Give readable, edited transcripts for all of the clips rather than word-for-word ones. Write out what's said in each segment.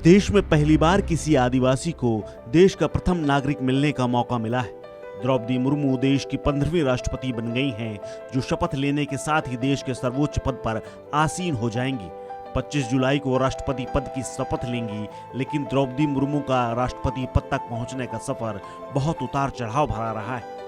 देश में पहली बार किसी आदिवासी को देश का प्रथम नागरिक मिलने का मौका मिला है। द्रौपदी मुर्मू देश की 15वीं राष्ट्रपति बन गई हैं, जो शपथ लेने के साथ ही देश के सर्वोच्च पद पर आसीन हो जाएंगी। 25 जुलाई को राष्ट्रपति पद की शपथ लेंगी, लेकिन द्रौपदी मुर्मू का राष्ट्रपति पद तक पहुंचने का सफर बहुत उतार चढ़ाव भरा रहा है।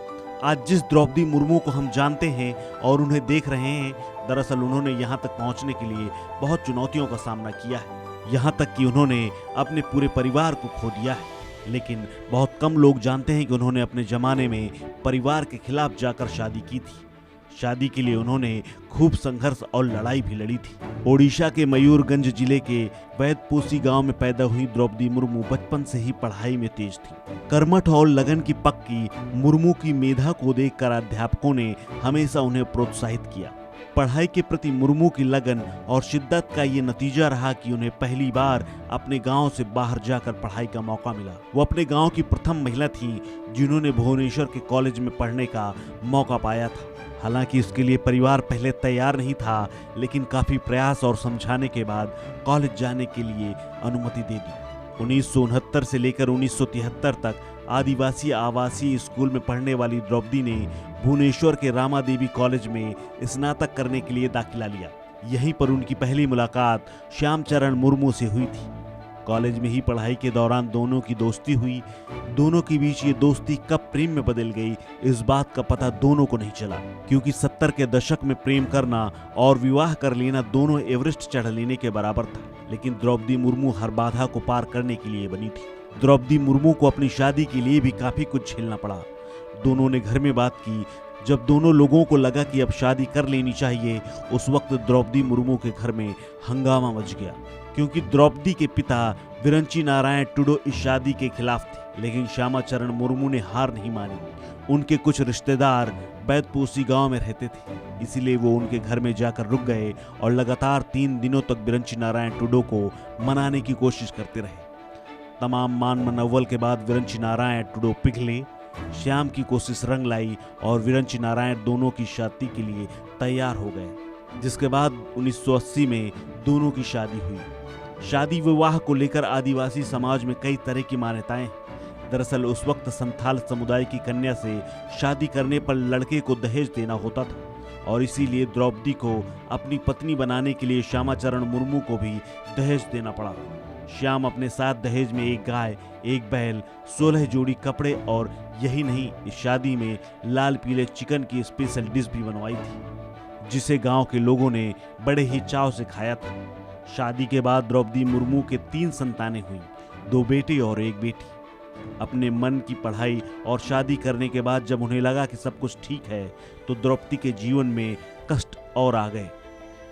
आज जिस द्रौपदी मुर्मू को हम जानते हैं और उन्हें देख रहे हैं, दरअसल उन्होंने यहाँ तक पहुँचने के लिए बहुत चुनौतियों का सामना किया है। यहाँ तक कि उन्होंने अपने पूरे परिवार को खो दिया है। लेकिन बहुत कम लोग जानते हैं कि उन्होंने अपने जमाने में परिवार के खिलाफ जाकर शादी की थी। शादी के लिए उन्होंने खूब संघर्ष और लड़ाई भी लड़ी थी। ओडिशा के मयूरगंज जिले के वैदपोसी गांव में पैदा हुई द्रौपदी मुर्मू बचपन से ही पढ़ाई में तेज थी। कर्मठ और लगन की पक्की मुर्मू की मेधा को देखकर अध्यापकों ने हमेशा उन्हें प्रोत्साहित किया। पढ़ाई के प्रति मुर्मू की लगन और शिद्दत का ये नतीजा रहा कि उन्हें पहली बार अपने गांव से बाहर जाकर पढ़ाई का मौका मिला। वो अपने गांव की प्रथम महिला थीं जिन्होंने भुवनेश्वर के कॉलेज में पढ़ने का मौका पाया था। हालांकि इसके लिए परिवार पहले तैयार नहीं था, लेकिन काफी प्रयास और समझाने के बाद कॉलेज जाने के लिए अनुमति दे दी। 1969 से लेकर 1973 तक आदिवासी आवासीय स्कूल में पढ़ने वाली द्रौपदी ने भुवनेश्वर के रामा देवी कॉलेज में स्नातक करने के लिए दाखिला लिया। यहीं पर उनकी पहली मुलाकात श्यामचरण मुर्मू से हुई थी। कॉलेज में ही पढ़ाई के दौरान दोनों की दोस्ती हुई। दोनों के बीच ये दोस्ती कब प्रेम में बदल गई, इस बात का पता दोनों को नहीं चला, क्योंकि 70 के दशक में प्रेम करना और विवाह कर लेना दोनों एवरेस्ट चढ़ लेने के बराबर था। लेकिन द्रौपदी मुर्मू हर बाधा को पार करने के लिए बनी थी। द्रौपदी मुर्मू को अपनी शादी के लिए भी काफी कुछ झेलना पड़ा। दोनों ने घर में बात की। जब दोनों लोगों को लगा कि अब शादी कर लेनी चाहिए, उस वक्त द्रौपदी मुर्मू के घर में हंगामा मच गया, क्योंकि द्रौपदी के पिता विरंची नारायण टुडो इस शादी के खिलाफ थे। लेकिन श्यामाचरण मुर्मू ने हार नहीं मानी। उनके कुछ रिश्तेदार वैदपोसी गांव में रहते थे, इसीलिए वो उनके घर में जाकर रुक गए और लगातार 3 दिनों तक विरंची नारायण टुडो को मनाने की कोशिश करते रहे। तमाम मान मनव्वल के बाद विरंची नारायण टुडो पिघले। श्याम की कोशिश रंग लाई और विरंची नारायण दोनों की शादी के लिए तैयार हो गए, जिसके बाद 1980 में दोनों की शादी हुई। शादी विवाह को लेकर आदिवासी समाज में कई तरह की मान्यताएं हैं। दरअसल उस वक्त संथाल समुदाय की कन्या से शादी करने पर लड़के को दहेज देना होता था और इसीलिए द्रौपदी को अपनी पत्नी बनाने के लिए श्यामाचरण मुर्मू को भी दहेज देना पड़ा। श्याम अपने साथ दहेज में 1 गाय, 1 बैल, 16 जोड़ी कपड़े और यही नहीं, इस शादी में लाल पीले चिकन की स्पेशल डिश भी बनवाई थी, जिसे गांव के लोगों ने बड़े ही चाव से खाया था। शादी के बाद द्रौपदी मुर्मू के 3 संतानें हुई, 2 बेटे और 1 बेटी। अपने मन की पढ़ाई और शादी करने के बाद जब उन्हें लगा कि सब कुछ ठीक है, तो द्रौपदी के जीवन में कष्ट और आ गए।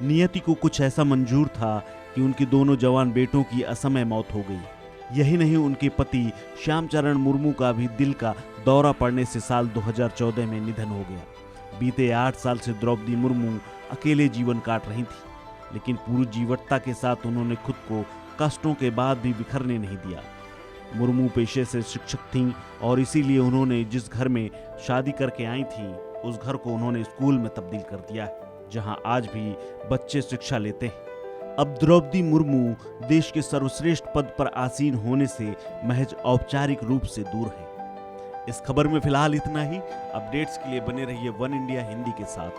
नियति को कुछ ऐसा मंजूर था कि उनके दोनों जवान बेटों की असमय मौत हो गई। यही नहीं, उनके पति श्यामचरण मुर्मू का भी दिल का दौरा पड़ने से साल 2014 में निधन हो गया। बीते 8 साल से द्रौपदी मुर्मू अकेले जीवन काट रही थी, लेकिन पूरी जीवटता के साथ उन्होंने खुद को कष्टों के बाद भी बिखरने नहीं दिया। मुर्मू पेशे से शिक्षक थीं और इसीलिए उन्होंने जिस घर में शादी करके आई थीं, उस घर को उन्होंने स्कूल में तब्दील कर दिया है, जहां आज भी बच्चे शिक्षा लेते हैं। अब द्रौपदी मुर्मू देश के सर्वश्रेष्ठ पद पर आसीन होने से महज औपचारिक रूप से दूर है। इस खबर में फिलहाल इतना ही। अपडेट्स के लिए बने रहिए वन इंडिया हिंदी के साथ।